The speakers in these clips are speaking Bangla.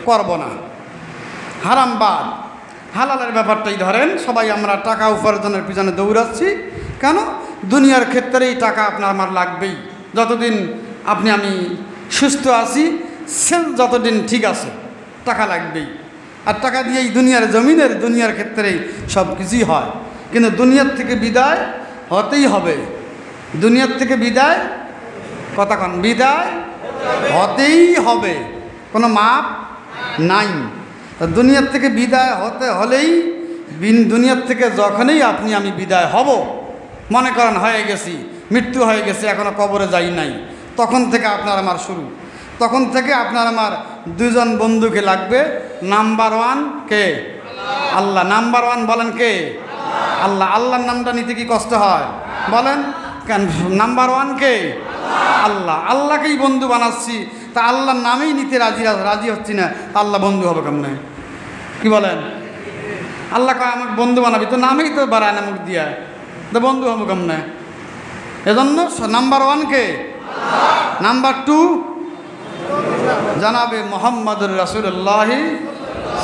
করব না। হারাম বাদ, হালালের ব্যাপারটাই ধরেন। সবাই আমরা টাকা উপার্জনের পিছনে দৌড়াচ্ছি কেন? দুনিয়ার ক্ষেত্রেই টাকা আপনার আমার লাগবেই। যতদিন আপনি আমি সুস্থ আছি, সেল যতদিন ঠিক আছে, টাকা লাগবেই। আর টাকা দিয়েই দুনিয়ার জমিনের দুনিয়ার ক্ষেত্রেই সব কিছুই হয়। কিন্তু দুনিয়ার থেকে বিদায় হতেই হবে। দুনিয়ার থেকে বিদায়, কথা কন, বিদায় হতেই হবে, কোনো মাপ নাই। তা দুনিয়ার থেকে বিদায় হতে হলেই, দুনিয়ার থেকে যখনই আপনি আমি বিদায় হব, মনে করেন হয়ে গেছি, মৃত্যু হয়ে গেছে, এখনও কবরে যাই নাই, তখন থেকে আপনার আমার শুরু। তখন থেকে আপনার আমার দুজন বন্ধুকে লাগবে। নাম্বার ওয়ান কে? আল্লাহ। নাম্বার ওয়ান বলেন কে? আল্লাহ। আল্লাহর নামটা নিতে কি কষ্ট হয় বলেন? কেন? নাম্বার ওয়ান কে? আল্লাহ। আল্লাহকেই বন্ধু বানাচ্ছি, তা আল্লাহর নামেই নিতে রাজি হচ্ছি না, আল্লাহ বন্ধু হবে কেমনে? কি বলেন? আল্লাহ কয় আমাকে বন্ধু বানাবি, তো নামেই তো বাড়ায় না মুখ দিয়া, তো বন্ধু হবো কেমনে? এজন্য নাম্বার ওয়ান কে? নাম্বার টু জানাবে মুহাম্মদুর রাসূলুল্লাহ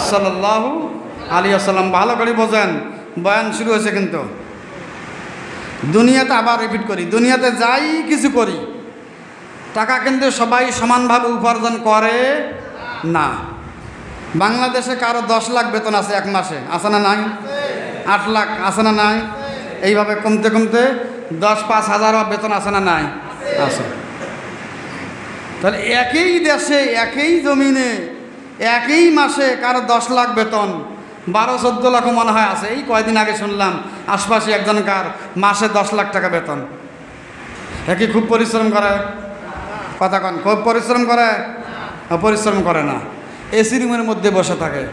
সাল্লাল্লাহু আলাইহি ওয়াসাল্লাম। ভালো করে বোঝেন, বয়ান শুরু হয়েছে কিন্তু। দুনিয়াতে, আবার রিপিট করি, দুনিয়াতে যাই কিছু করি, টাকা কিন্তু সবাই সমানভাবে উপার্জন করে না। বাংলাদেশে কারো 10 লাখ বেতন আছে এক মাসে, আছে না নাই? 8 লাখ আছে না নাই? এইভাবে কমতে কমতে 10-5 হাজার বেতন আছে না নাই? আছে। তাহলে একই দেশে, একই জমিনে, একই মাসে কারো 10 লাখ বেতন, 12-14 লাখ মনে হয় আছে। এই কয়দিন আগে শুনলাম আশপাশে একজনকার মাসে 10 লাখ টাকা বেতন। একই খুব পরিশ্রম করে, কথা কন, খুব পরিশ্রম করে? পরিশ্রম করে না, এসি রুমের মধ্যে বসে থাকে।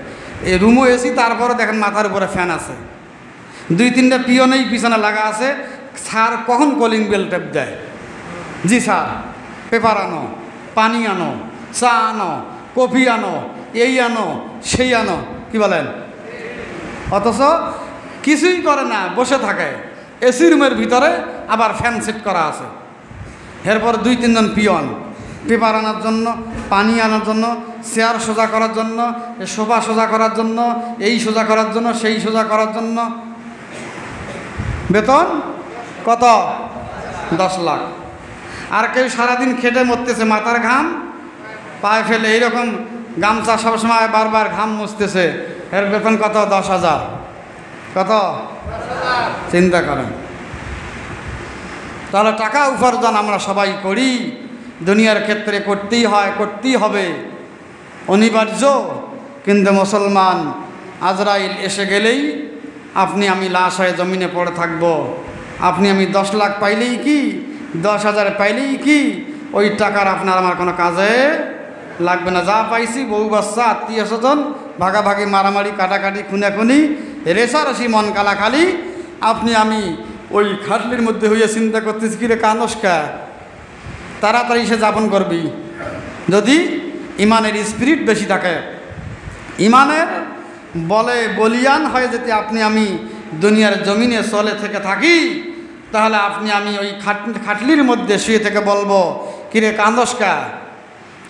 এই রুমও এসি, তারপরে দেখেন মাথার উপরে ফ্যান আছে, 2-3টা পিয়নেই পিছনে লাগা আছে। স্যার কখন কলিং বেল টেপ দেয়, জি স্যার, পেপার আনো, পানি আনো, চা আনো, কফি আনো, এই আনো, সেই আনো, কি বলেন? অথচ কিছুই করে না, বসে থাকে এসি রুমের ভিতরে, আবার ফ্যান সেট করা আছে। এরপর 2-3জন পিয়ন, পেপার আনার জন্য, পানি আনার জন্য, চেয়ার সোজা করার জন্য, সোফা সোজা করার জন্য, এই সোজা করার জন্য, সেই সোজা করার জন্য। বেতন কত? 10 লাখ। আর কেউ সারাদিন খেটে মরতেছে, মাথার ঘাম পায়ে ফেলে, এইরকম গামছা সবসময় বারবার ঘাম মুছতেছে, এর বেতন কত? 10,000। কত? চিন্তা করেন। তাহলে টাকা উপার্জন আমরা সবাই করি, দুনিয়ার ক্ষেত্রে করতেই হয়, করতেই হবে, অনিবার্য। কিন্তু মুসলমান আজরাইল এসে গেলেই আপনি আমি লাশ হয়ে জমিনে পড়ে থাকব। আপনি আমি 10 লাখ পাইলেই কি, 10,000 পাইলেই কি, ওই টাকার আপনার আমার কোনো কাজে লাগবে না। যা পাইছি, বউ বাচ্চা, আত্মীয় স্বজন, ভাগাভাগি, মারামারি, কাটাকাটি, খুনাখুনি, রেশারেশি, মন কালাকালি, আপনি আমি ওই খাটলির মধ্যে হইয়া চিন্তা করতেছি, কিরে কানস্কা, তাড়াতাড়ি সে যাপন করবি যদি ইমানের স্পিরিট বেশি থাকে, ইমানের বলে বলিয়ান হয়ে যেতে আপনি আমি দুনিয়ার জমিনে চলে থেকে থাকি, তাহলে আপনি আমি ওই খাটলির মধ্যে শুয়ে থেকে বলবো, কিরে কান্দস্কা,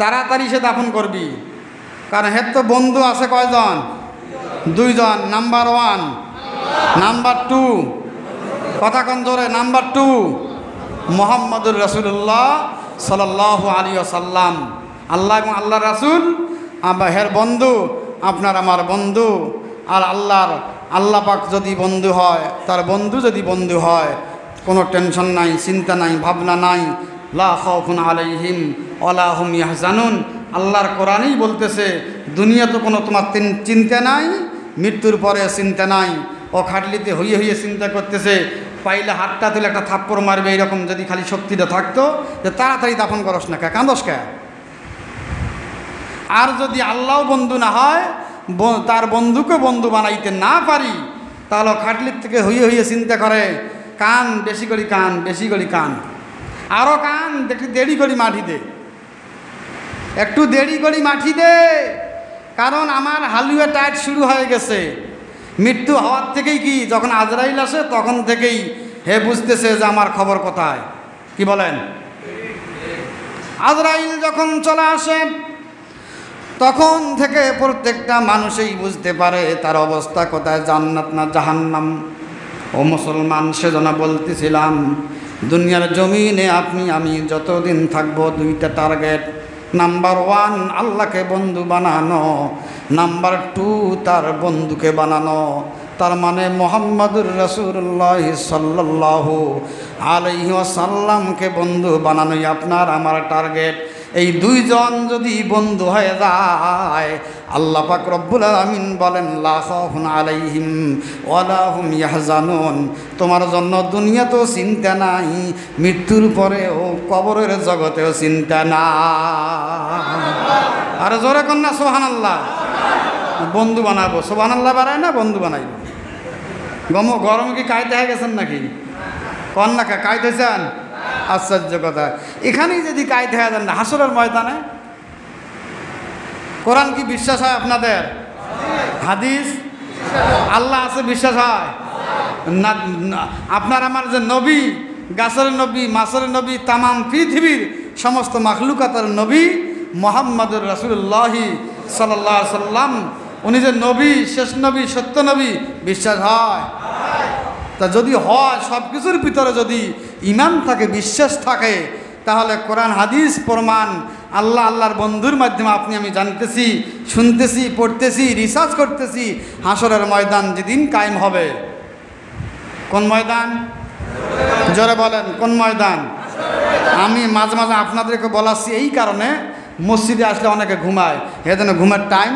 তাড়াতাড়ি সে দাফন করবি। কারণ হের তো বন্ধু আছে কয়জন? 2জন। নাম্বার ওয়ান, নাম্বার টু, কথা কন জোরে, নাম্বার টু মুহাম্মদুর রাসূলুল্লাহ সাল্লাল্লাহু আলাইহি ওয়াসাল্লাম। আল্লাহ এবং আল্লাহর রাসূল হের বন্ধু, আপনার আমার বন্ধু। আর আল্লাহ পাক যদি বন্ধু হয়, তার বন্ধু যদি বন্ধু হয়, কোনো টেনশন নাই, চিন্তা নাই, ভাবনা নাই। লা খাউফুন আলাইহিম ওয়ালা হুম ইয়াহজানুন। আল্লাহর কোরআনেই বলতেছে, দুনিয়া তো কোনো তোমার চিন্তা নাই, মৃত্যুর পরে চিন্তা নাই। ও খাটলিতে হইয়ে হইয়ে চিন্তা করতেছে, পাইলে হাতটা তুলে একটা থাপ্পড় মারবে, এরকম যদি খালি শক্তিটা থাকতো, যে তাড়াতাড়ি দাফন করস না, কে কান্দস কে? আর যদি আল্লাহ বন্ধু না হয়, তার বন্ধুকে বন্ধু বানাইতে না পারি, তাহলে খাটলির থেকে হইয়ে হইয়ে চিন্তা করে, কান বেশি করি, কান বেশি করি, কান আরও কান, একটু দেরি করি মাটি দে, একটু দেরি করি মাটি দে, কারণ আমার হালুয়া টাইট শুরু হয়ে গেছে। মৃত্যু হওয়ার থেকেই কি, যখন আজরাইল আসে তখন থেকেই হে বুঝতেছে যে আমার খবর কোথায়। কি বলেন? আজরাইল যখন চলে আসে, তখন থেকে প্রত্যেকটা মানুষই বুঝতে পারে তার অবস্থা কোথায়, জান্নাত না জাহান্নাম। ও মুসলমান, সেজন্য বলতেছিলাম দুনিয়ার জমিনে আপনি আমি যতদিন থাকবো দুইটা টার্গেট। নাম্বার 1 আল্লাহকে বন্ধু বানানো, নাম্বার 2 তার বন্ধুকে বানানো। তার মানে মোহাম্মদুর রাসূলুল্লাহ সাল্লাল্লাহু আলাইহি ওয়াসাল্লামকে বন্ধু বানানোই আপনার আমার টার্গেট। এই দুইজন যদি বন্ধু হয়ে যায়, আল্লাহ পাক রব্বুল আলামিন বলেন লা খাউফুন আলাইহিম ওয়ালা হুম ইয়াহজানুন। তোমার জন্য দুনিয়াতেও চিন্তা নাই, মৃত্যুর পরেও কবরের জগতেও চিন্তা নাই। আর জোরে কন্যা সুবহানাল্লাহ। বন্ধু বানাবো, সুবহানাল্লাহ বাড়ায় না, বন্ধু বানাইব। গরম কি কাইতে হয়ে গেছেন নাকি? কন্যা কাইতেছেন? আশ্চর্য কথা, এখানেই যদি কায়দ হয়ে যান না হাসরের ময়দানে। কোরআন কি বিশ্বাস হয় আপনাদের? হাদিস আল্লাহ আছে বিশ্বাস হয় না? আপনার আমার যে নবী, গাছের নবী, মাছের নবী, তামাম পৃথিবীর সমস্ত মাখলুকাতের নবী মুহাম্মদুর রাসূলুল্লাহ সাল্লাল্লাহু আলাইহি সাল্লাম, উনি যে নবী, শেষ নবী, সত্য নবী, বিশ্বাস হয়? তা যদি হয়, সব কিছুর ভিতরে যদি ঈমান থাকে, বিশ্বাস থাকে, তাহলে কোরআন হাদিস প্রমাণ, আল্লাহ আল্লাহর বন্ধুর মাধ্যমে আপনি আমি জানতেছি, শুনতেছি, পড়তেছি, রিসার্চ করতেছি। হাসরের ময়দান যেদিন কায়েম হবে, কোন ময়দান? জোরে বলেন, কোন ময়দান? আমি মাঝে মাঝে আপনাদেরকে বলাচ্ছি এই কারণে, মসজিদে আসলে অনেকে ঘুমায়, এ যেন ঘুমের টাইম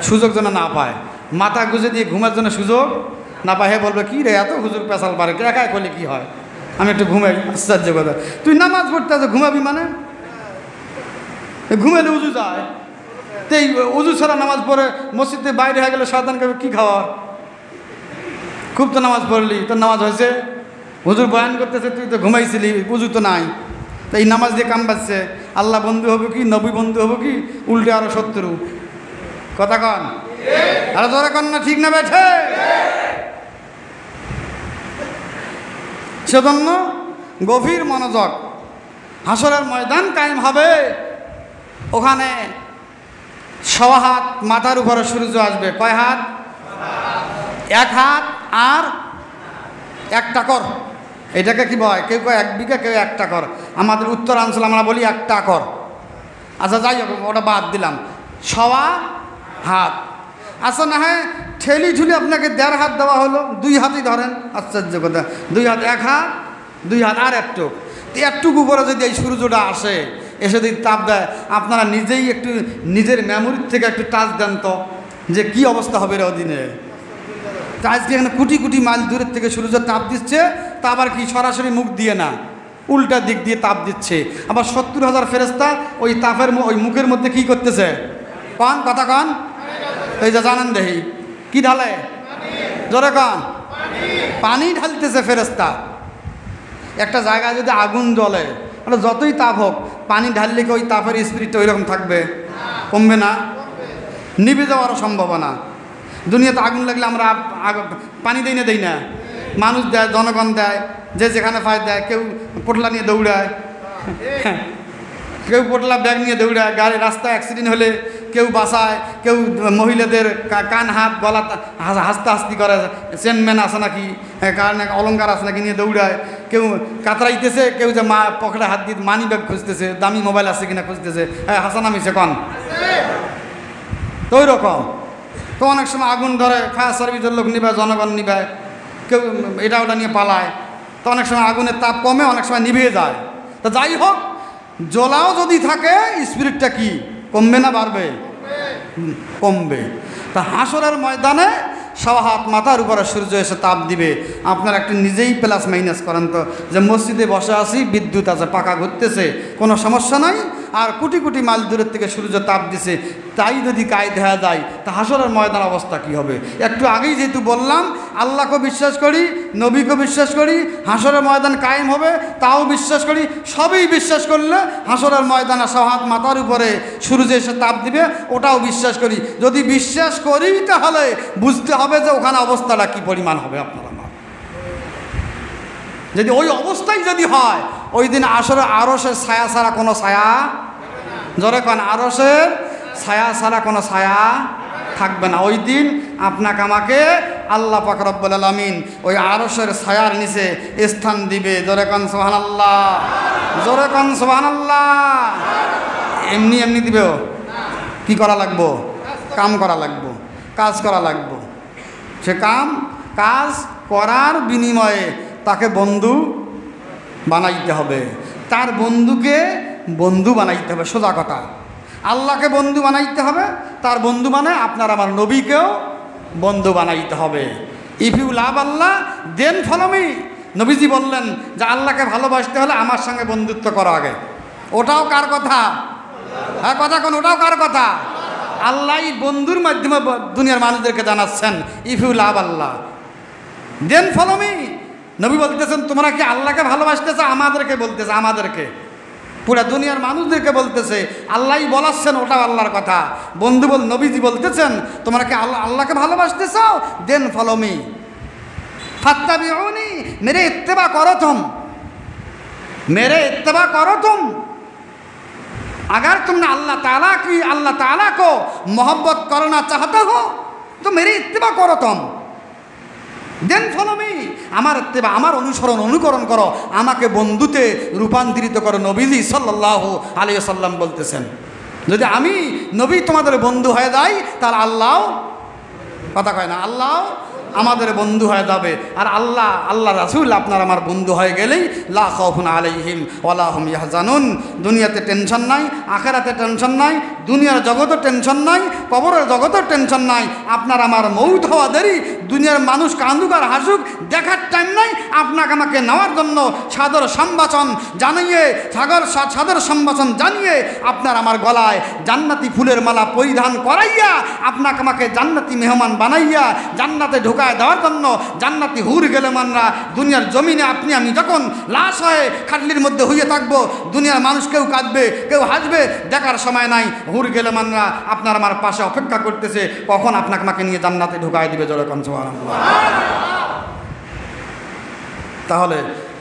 সুযোগ যেন না পায়, মাথা গুঁজে দিয়ে ঘুমের জন্য সুযোগ না পায়। হে বলবে কি রে এত হুজুর পেশাল পারে, একাই করলে কি হয়, আমি একটু ঘুমাই। আশ্চর্য কথা, তুই নামাজ পড়তে আছে ঘুমাবি মানে? ঘুমালে উজু যায়, তো এই উজু ছাড়া নামাজ পড়ে মসজিদে বাইরে হয়ে গেলে শয়তানকে কি খাওয়া? খুব তো নামাজ পড়লি, তোর নামাজ হয়েছে? হুজুর বয়ান করতেছে, তুই তো ঘুমাইছিলি, উজু তো নাই, তো এই নামাজ দিয়ে কাম বাজছে। আল্লাহ বন্ধু হবো কি, নবী বন্ধু হবো কি, উল্টে আরো শত্রু। কথা কন, আরো ধরে কন না, ঠিক না বেঠে? সেজন্য গভীর মনোযোগ। হাসরের ময়দান কায়েম হবে, ওখানে 1.5 হাত মাথার উপরে সূর্য আসবে। কয় হাত? 1 হাত আর 1 টাকর। এটাকে কি বলে? কেউ কয় 1 বিঘা, কেউ 1 টাকর। আমাদের উত্তরাঞ্চল আমরা বলি 1 টাকর। আচ্ছা যাই হোক, ওটা বাদ দিলাম। 1.25 হাত। আচ্ছা না, হ্যাঁ ঠেলি ঠুলি আপনাকে 1.5 হাত দেওয়া হলো, 2 হাতই ধরেন। আশ্চর্য কথা, 2 হাত, 1 হাত, 2 হাত আর একটুক। একটুকু উপরে যদি এই সূর্যটা আসে, এসে যদি তাপ দেয়, আপনারা নিজেই একটু নিজের মেমোরির থেকে একটু টাচ দেন তো, যে কি অবস্থা হবে রে ওদিনে। তা আজকে এখানে কোটি কোটি মাইল দূরের থেকে সূর্য তাপ দিচ্ছে, তা আবার কি সরাসরি মুখ দিয়ে না, উল্টা দিক দিয়ে তাপ দিচ্ছে। আবার 70,000 ফেরেশতা ওই তাপের ওই মুখের মধ্যে কি করতেছে? কন, কথা কন। এই যে জানেন দেখি কি ঢালে? জোরে কন। পানি ঢালতেছে ফেরেশতা। একটা জায়গায় যদি আগুন জ্বলে, মানে যতই তাপ হোক, পানি ঢাললে কি ওই তাপের স্পিরিটটা ওই রকম থাকবে? কমবে না, নিভে যাওয়ারও সম্ভাবনা। দুনিয়াতে আগুন লাগলে আমরা পানি দেই না, মানুষ দেয়, জনগণ দেয়, যে যেখানে পায় দেয়। কেউ পোটলা নিয়ে দৌড়ায়, কেউ পোটলা ব্যাগ নিয়ে দৌড়ায়। গাড়ি রাস্তায় অ্যাক্সিডেন্ট হলে কেউ বাসায়, কেউ মহিলাদের কান হাত গলা হাসতে করে, চেনম্যান আছে নাকি, কারণে অলঙ্কার আছে নাকি নিয়ে দৌড়ায়। কেউ কাতরাইতেছে, কেউ যে মা পকেটে হাত দিয়ে মানি ব্যাগ খুঁজতেছে, দামি মোবাইল আছে কিনা খুঁজতেছে। হ্যাঁ হাসান আমিছে কন। তো ওই রকম তো অনেক সময় আগুন ধরে, ফায়ার সার্ভিসের লোক নিবে, জনগণ নিবে, কেউ এটা ওটা নিয়ে পালায়। তো অনেক সময় আগুনের তাপ কমে, অনেক সময় নিভে যায়। তো যাই হোক, জ্বলাও যদি থাকে, স্পিরিটটা কি কমবে না বাড়বে? কমবে। তা হাসরের ময়দানে 1.25 হাত মাথার উপরে সূর্য এসে তাপ দিবে। আপনারা একটু নিজেই প্লাস মাইনাস করেন তো, যে মসজিদে বসে আছি, বিদ্যুৎ আছে, পাখা ঘুরতেছে, কোনো সমস্যা নাই, আর কোটি কোটি মাইল দূরের থেকে সূর্য তাপ দিছে, তাই যদি কায়েদ হয়ে যায়, তা হাসরের ময়দান অবস্থা কি হবে? একটু আগেই যেহেতু বললাম, আল্লাহকে বিশ্বাস করি, নবীকে বিশ্বাস করি, হাসরের ময়দান কায়েম হবে তাও বিশ্বাস করি। সবই বিশ্বাস করলে হাসরের ময়দানে 1.25 হাত মাথার উপরে সূর্য এসে তাপ দিবে, ওটাও বিশ্বাস করি। যদি বিশ্বাস করি, তাহলে বুঝতে হবে যে ওখানে অবস্থাটা কি পরিমাণ হবে। আপনারা যদি ওই অবস্থায় যদি হয়, ওই দিন আসলে আরশের ছায়া ছাড়া কোনো ছায়া, জোরে কন, আরশের ছায়া ছাড়া কোনো ছায়া থাকবে না। ওই দিন আপনাকে আমাকে আল্লাহ পাক রব্বুল আলামিন ওই আরশের ছায়ার নিচে স্থান দিবে। জোরে কোন সুবহানাল্লাহ, জোরে কোন সুবহানাল্লাহ। এমনি এমনি দিবে? কি করা লাগবো? কাম করা লাগবো, কাজ করা লাগবো। সে কাজ করার বিনিময়ে তাকে বন্ধু বানাইতে হবে, তার বন্ধুকে বন্ধু বানাইতে হবে। সোজা কথা, আল্লাহকে বন্ধু বানাইতে হবে, তার বন্ধু মানে আপনার আমার নবীকেও বন্ধু বানাইতে হবে। If you love Allah then follow me. নবীজি বললেন যে আল্লাহকে ভালোবাসতে হলে আমার সঙ্গে বন্ধুত্ব করো আগে। ওটাও কার কথা? হ্যাঁ কথা কোন, ওটাও কার কথা? আল্লাহ বন্ধুর মাধ্যমে দুনিয়ার মানুষদেরকে জানাচ্ছেন if you love Allah then follow me. নবী বলতেছেন তোমরা কি আল্লাহকে ভালোবাসতেছে? আমাদেরকে বলতেছে, আমাদেরকে, পুরা দুনিয়ার মানুষদেরকে বলতেছে। আল্লাহই বলাচ্ছেন, ওটাও আল্লাহর কথা। বন্ধু নবীজি বলতেছেন তোমরা কি আল্লাহকে ভালোবাসতেছ? দেন ফলো মি ফাত্তাবিউনি, মেরে ইত্তেবা করো তুম, मेरे इत्तबा करो तुम। अगर तुमने अल्लाह ताला को मोहब्बत करना चाहते हो तो मेरी इत्तबा करो तुम। देन फॉलो मी, আমার ইত্তেবা, আমার অনুসরণ অনুকরণ করো, আমাকে বন্ধুতে রূপান্তরিত করো। নবীজি সাল্লাল্লাহু আলাইহি ওয়াসাল্লাম বলতেছেন যদি আমি নবী তোমাদের বন্ধু হয়ে যাই তাহলে আল্লাহ, কথা কয় না, আল্লাহ আমাদের বন্ধু হয়ে যাবে। আর আল্লাহ রাসূল আপনার আমার বন্ধু হয়ে গেলেই লা খাউফুন আলাইহিম ওয়ালা হুম ইয়াহজানুন। দুনিয়াতে টেনশন নাই, আখিরাতে টেনশন নাই, দুনিয়ার জগতে টেনশন নাই, কবরের জগতের টেনশন নাই। আপনার আমার মৌত হওয়া দেরি, দুনিয়ার মানুষ কান্দুক আর হাসুক দেখার টাইম নাই। আপনাকে আমাকে নেওয়ার জন্য সাদর সম্ভাষণ জানিয়ে আপনার আমার গলায় জান্নাতি ফুলের মালা পরিধান করাইয়া আপনাকে আমাকে জান্নাতি মেহমান বানাইয়া জান্নাতে ঢোকায় দেওয়ার জন্য জান্নাতি হুর গেলে মানরা দুনিয়ার জমিনে আপনি আমি যখন লাশ হয়ে খাটলির মধ্যে হইয়ে থাকবো, দুনিয়ার মানুষ কেউ কাঁদবে কেউ হাসবে, দেখার সময় নাই। হুর গেলে মানরা আপনার আমার পাশে অপেক্ষা করতেছে কখন আপনাকে আমাকে নিয়ে জান্নাতে ঢোকায় দিবে। জোরে কোন সুবহানাল্লাহ। তাহলে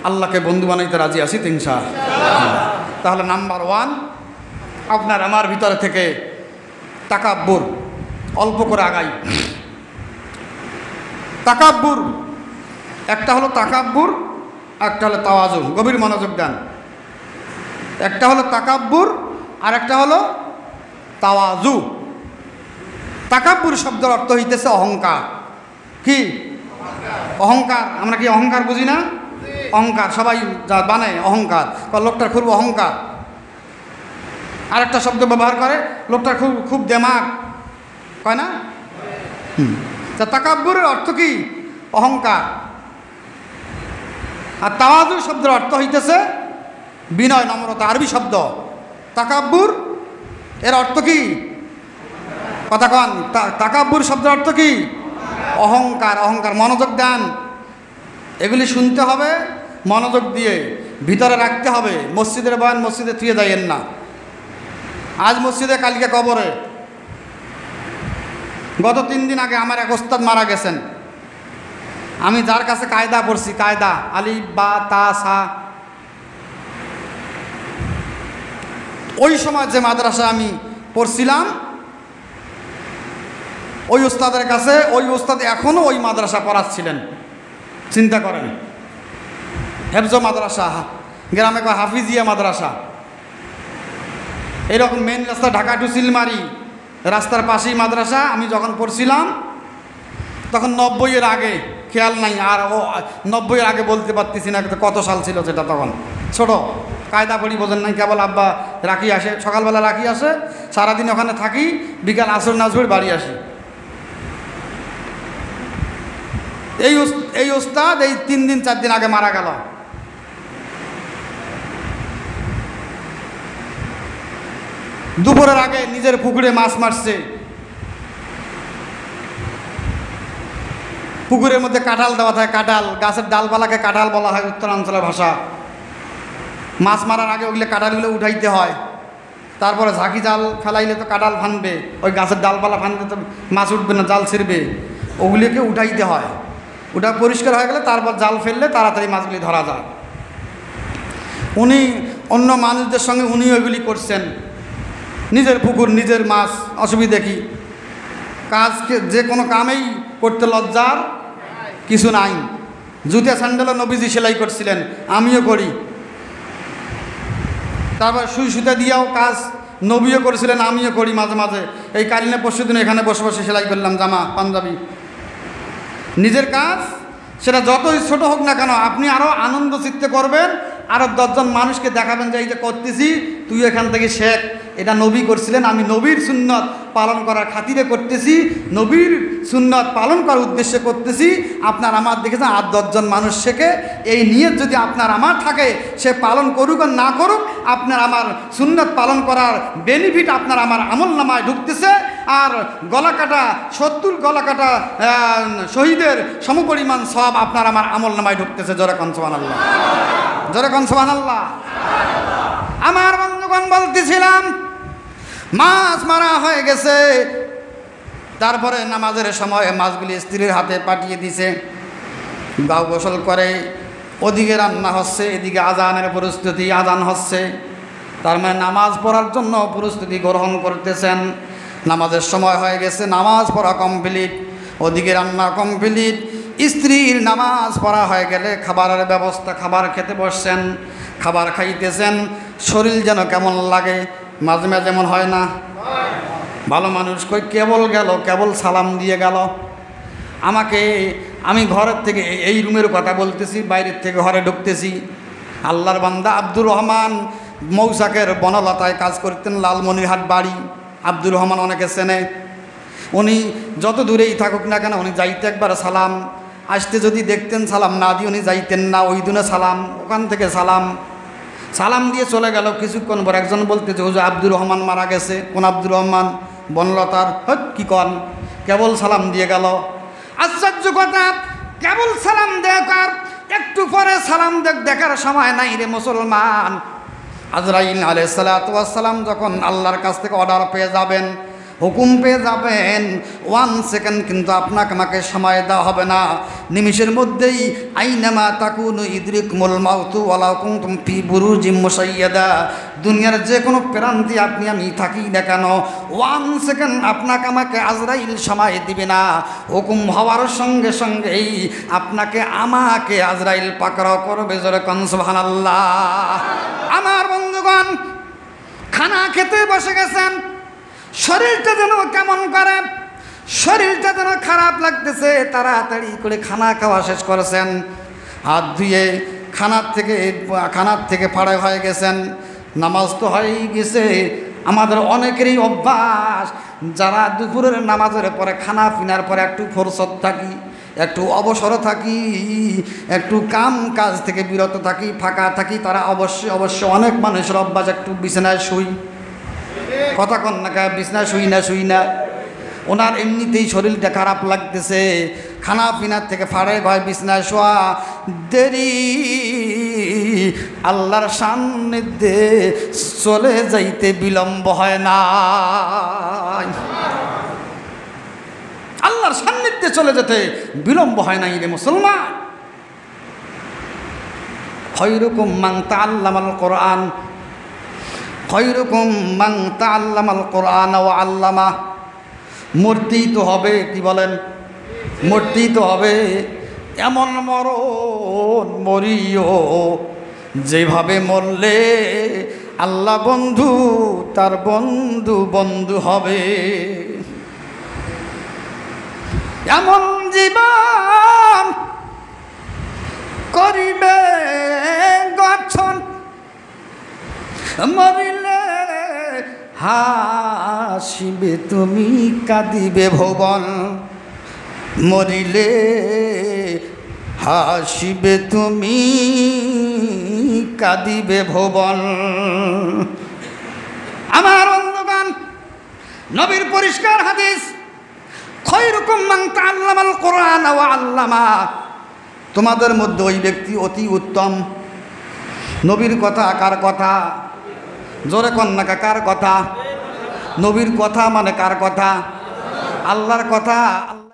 আল্লাহকে বন্ধু বানাইতে রাজি আছি তো ইনশাআল্লাহ। তাহলে নাম্বার 1 আপনার আমার ভিতরে থেকে তাকাব্বুর, অল্প করে আগাই। তাকাব্বুর একটা হলো তাকাব্বুর, একটা হলো তাওয়াজু। গভীর মনোযোগ দেন। একটা হলো তাকাব্বুর আর একটা হলো তাওয়াজু। তাকাব্বুর শব্দের অর্থ হইতেছে অহংকার। কি অহংকার? আমরা কি অহংকার বুঝি না? অহংকার সবাই যা বানায় অহংকার, লোকটার খুব অহংকার। আর একটা শব্দ ব্যবহার করে লোকটার খুব দেমাগ, কয় না? তা তাকাব্বুরের অর্থ কি? অহংকার। আর তাওয়াজু শব্দের অর্থ হইতেছে বিনয়, নম্রতা। আরবি শব্দ তাকাব্বুর, এর অর্থ কি? কথা কন। তাকাব্বুর শব্দের অর্থ কি? অহংকার। অহংকার। মনোযোগ দেন, এগুলি শুনতে হবে মনোযোগ দিয়ে, ভিতরে রাখতে হবে। মসজিদের বয়ান মসজিদে থুয়ে যাইয়েন না। আজ মসজিদে, কালকে কবরে। গত 3 দিন আগে আমার এক ওস্তাদ মারা গেছেন। আমি যার কাছে কায়দা পড়ছি, কায়দা আলিফ বা তা সা, ওই সময় যে মাদ্রাসা আমি পড়ছিলাম ওই ওস্তাদের কাছে, ওই ওস্তাদ এখনও ওই মাদ্রাসা পড়াচ্ছিলেন। চিন্তা করেন, হেফজ মাদ্রাসা, গ্রামে কয় হাফিজিয়া মাদ্রাসা। এরকম মেন রাস্তা ঢাকা টু সিলমারি রাস্তার পাশেই মাদ্রাসা। আমি যখন পড়ছিলাম তখন 90-এর আগে, খেয়াল নাই আর, ও 90-এর আগে বলতে পারতেছি না কত সাল ছিল সেটা। তখন ছোট, কায়দা পড়ি বোঝেন নাই। কেবল আব্বা রাখি আসে, সকালবেলা রাখি আসে, সারাদিন ওখানে থাকি, বিকাল আসর নাজর বাড়ি আসি। এই ওস্তাদ এই 3 দিন 4 দিন আগে মারা গেল। দুপুরের আগে নিজের পুকুরে মাছ মারছে। পুকুরের মধ্যে কাঁঠাল দেওয়া থাকে, কাঁঠাল গাছের ডালপালাকে কাঁঠাল বলা হয় উত্তরাঞ্চলের ভাষা। মাছ মারার আগে ওগুলো কাঁঠালগুলো উঠাইতে হয়, তারপরে ঝাঁকি জাল ফেলাইলে তো কাঁঠাল ফানবে, ওই গাছের ডালপালা ফানবে তো মাছ উঠবে না, জাল ছিঁড়বে, ওগুলিকে উঠাইতে হয়। ওটা পরিষ্কার হয়ে গেলে তারপর জাল ফেললে তাড়াতাড়ি মাছগুলি ধরা যায়। উনি অন্য মানুষদের সঙ্গে উনি ওইগুলি করছেন। নিজের পুকুর নিজের মাছ, অসুবিধা কি? কাজকে যে কোনো কামেই করতে লজ্জার কিছু নাই। জুতা স্যান্ডেলও নবীজি সেলাই করছিলেন, আমিও করি। তারপর সুই সুতা দিয়েও কাজ নবীও করেছিলেন, আমিও করি মাঝে মাঝে। এই কালিনে পরশু দিন এখানে বসে বসে সেলাই করলাম জামা পাঞ্জাবি। নিজের কাজ সেটা যতই ছোট হোক না কেন, আপনি আরও আনন্দ চিত্তে করবেন, আরও 10 জন মানুষকে দেখাবেন যে এই যে করতেছি, তুই এখান থেকে শেখ। এটা নবী করছিলেন, আমি নবীর সুন্নত পালন করার খাতিরে করতেছি, নবীর সুন্নত পালন করার উদ্দেশ্যে করতেছি। আপনার আমার দেখেছেন আর 10 জন মানুষ শেখে। এই নিয়ত যদি আপনার আমার থাকে, সে পালন করুক আর না করুক, আপনার আমার সুন্নত পালন করার বেনিফিট আপনার আমার আমল নামায় ঢুকতেছে। আর গলা কাটা 70 গলা কাটা শহীদের সমপরিমাণ সওয়াব আপনার আমার আমল নামায় ঢুকতেছে। জোরে কোন সুবহানাল্লাহ, জোরে কোন সুবহানাল্লাহ। আমার বন্ধুগণ, বলতেছিলাম মাছ মারা হয়ে গেছে, তারপরে নামাজের সময় মাছগুলি স্ত্রীর হাতে পাঠিয়ে দিছে। গাও গোসল করে, ওদিকে রান্না হচ্ছে, এদিকে আজানের প্রস্তুতি, আজান হচ্ছে। তার মানে নামাজ পড়ার জন্য প্রস্তুতি গ্রহণ করতেছেন। নামাজের সময় হয়ে গেছে, নামাজ পড়া কমপ্লিট, ওদিকে রান্না কমপ্লিট। স্ত্রীর নামাজ পড়া হয়ে গেলে খাবারের ব্যবস্থা, খাবার খেতে বসছেন, খাবার খাইতেছেন। শরীর যেন কেমন লাগে, মাঝে মাঝে যেমন হয় না? ভালো মানুষ কই কেবল গেল, কেবল সালাম দিয়ে গেল। আমি ঘরের থেকে এই রুমের কথা বলতেছি, বাইরের থেকে ঘরে ঢুকতেছি। আল্লাহর বান্দা আব্দুর রহমান মৌসাকের বনলতায় কাজ করতেন, লালমনিরহাট বাড়ি। আব্দুর রহমান অনেকে চেনে। উনি যত দূরেই থাকুক না কেন, উনি যাইতে একবার সালাম, আসতে যদি দেখতেন সালাম না দিয়ে উনি যাইতেন না। ওই দিনে সালাম, ওখান থেকে সালাম, সালাম দিয়ে চলে গেল। কিছুক্ষণ পর একজন বলতে যে হুজুর আব্দুর রহমান মারা গেছে। কোন আব্দুর রহমান? বনলতার। কি কন, কেবল সালাম দিয়ে গেল। আশ্চর্য কথা, কেবল সালাম দেখার একটু পরে সালাম দেখার সময় নাই রে মুসলমান। আজরাইল আলাইহিস সালাতু ওয়াস সালাম যখন আল্লাহর কাছ থেকে অর্ডার পেয়ে যাবেন, হুকুম পেয়ে যাবেন, 1 সেকেন্ড কিন্তু আপনাকে আমাকে সময় দেওয়া হবে না। নিমিষের মধ্যেই আইনামা তাকুনু ইদরিকুমুল মাউতু ওয়ালাউ কুনতুম ফি বুরুজিম মুশাইয়াদা, দুনিয়ার যে কোনো প্রান্তে আপনি আমি থাকি না কেন, 1 সেকেন্ড আপনাকে আমাকে আজরাইল সময় দিবে না। হুকুম হওয়ার সঙ্গে সঙ্গেই আপনাকে আমাকে আজরাইল পাকড়াও করবে। জোরে কোন সুবহানাল্লাহ। আমার বন্ধুগণ, খানা খেতে বসে গেছেন, শরীরটা যেন কেমন করে, শরীরটা যেন খারাপ লাগতেছে। তাড়াতাড়ি করে খানা খাওয়া শেষ করেছেন, হাত ধুয়ে খানার থেকে ফাড়া হয়ে গেছেন। নামাজ তো হয়েই গেছে। আমাদের অনেকেরই অভ্যাস, যারা দুপুরের নামাজের পরে খানা পিনার পরে একটু ফুরসত থাকি, একটু অবসর থাকি, একটু কাম কাজ থেকে বিরত থাকি, ফাঁকা থাকি, তারা অবশ্যই অনেক মানুষের অভ্যাস একটু বিছানায় শুই। কথা কন না, বিছনায় শুই না। ওনার এমনিতেই শরীরটা খারাপ লাগতেছে, খানা পিনার থেকে ফাড়ে ভয় বিছনায় শোয়া। দেরি আল্লাহর সান্নিধ্যে চলে যাইতে বিলম্ব হয় না। আল্লাহর সান্নিধ্যে চলে যেতে বিলম্ব হয় নাই রে মুসলমান। খায়রুকুম মান তাআল্লামাল কোরআন, খায়রুকুম মান তাআল্লামাল কোরআন ওয়া আল্লামা। মরতেই তো হবে, কি বলেন? মরতেই তো হবে। এমন মরণ মরিও যেভাবে মরলে আল্লাহ বন্ধু তার বন্ধু বন্ধু হবে। এমন জীবন করিবে গঠন, মরিলে হাসিবে তুমি কাঁদিবে ভুবন। মরিলে হাসিবে তুমি কাঁদিবে ভুবন। আমার বন্ধুগণ, নবীর পরিষ্কার হাদিস, খায়রুকুম মান তাআল্লামাল কোরআন ওয়া আল্লামা। তোমাদের মধ্যে ওই ব্যক্তি অতি উত্তম। নবীর কথা কার কথা? জোরে কন্যা, কার কথা? নবীর কথা মানে কার কথা? আল্লাহর কথা।